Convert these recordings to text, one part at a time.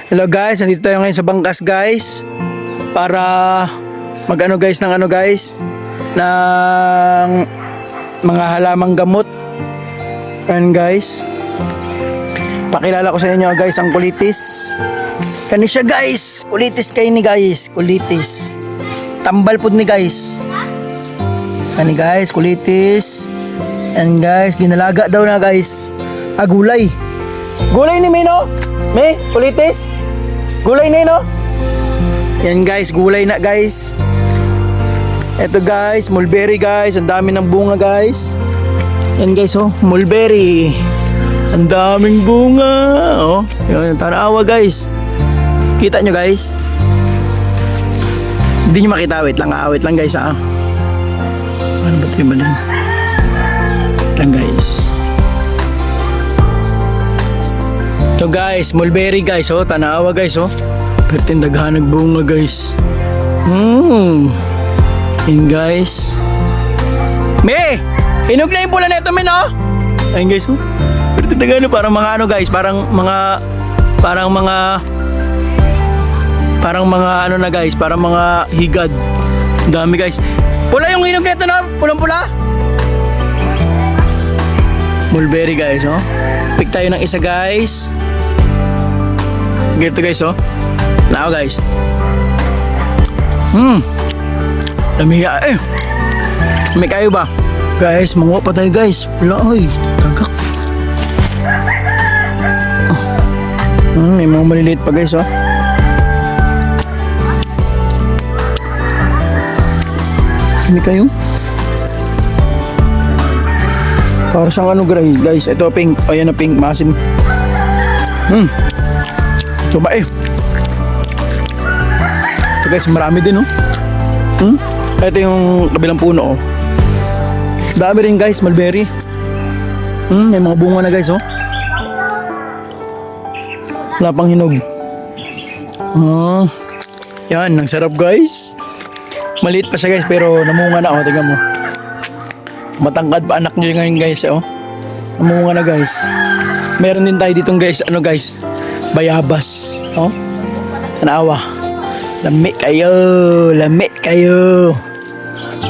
Hello guys, nandito tayo ngayon sa Bangkas guys para mag-ano guys ng mga halamang gamot. And guys, pakilala ko sa inyo guys ang kulitis. Kani siya guys, kulitis kay ni guys, kulitis. Tambal pud ni guys. Kani guys, kulitis. And guys, ginalaga daw na guys. Gulay. Gulay ni Mino? May kulitis? Gulay na yun, no? Yan guys, gulay na guys. Eto guys, mulberry guys. Ang dami ng bunga guys. Yan guys, oh, mulberry. Ang daming bunga. Oh, yan, tanawa guys. Kita nyo guys? Hindi nyo makita, wait lang guys ha. Ano ba ito yung balin? Lang guys. So guys, mulberry guys, oh, tanawa guys, oh. Pertin daghanag bunga guys. Yan guys. Me, hinog na yung pula nito men, oh. Ayun guys, oh. Pertin daghanag parang mga ano guys, parang mga ano na guys, parang mga higad. Dami guys. Pula yung hinog nito, no? Pulang-pula. Mulberry guys, oh. Pick tayo ng isa guys. Ganito guys, oh. Now guys. Lamiya eh. May kayo ba? Guys, manguha pa tayo guys. Wala oy. Tagak. May mga maliliit pa guys, oh. May kayo? Para siyang ano guys. Ito pink. Ayan na pink. Masim. Coba eh. Ito guys, marami din, oh. Ito yung kabilang puno, oh. Dami rin guys, mulberry. May mga bunga na guys, oh. Wala pang hinog. Yan, ang sarap guys. Maliit pa siya guys, pero namunga na, oh. Tingnan mo. Matangkad pa anak nyo ngayon guys, oh. Namunga na guys. Meron din tayo ditong guys, ano guys, bayabas, oh. Tanawa. Lami kayo.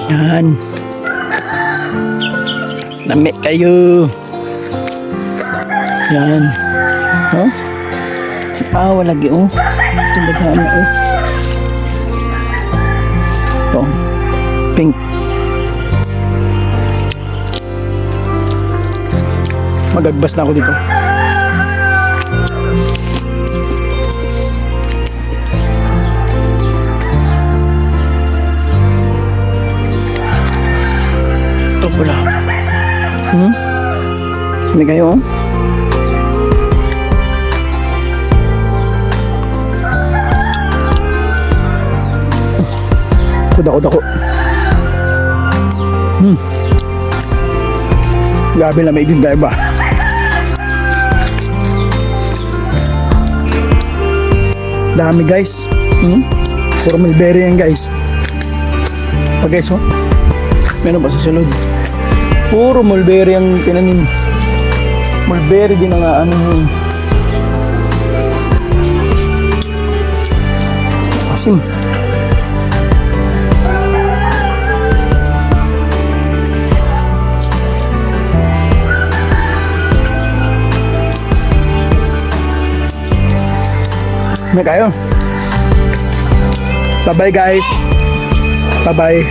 Yan. Lami kayo. Yan. Oh. Wala lagi, oh. Tindaghan na, oh. Ito. Pink. Magagbas na ako dito. Ito pula. Hindi kayo, oh. Dako. Grabe na, may din tayo ba? Dami guys. Puro mulberry yan guys. Guys, oh. Meron pa sa sunod. Puro mulberry ang tinanim. Mulberry din ang ano. Asim. Ano kayo? Bye bye guys. Bye bye.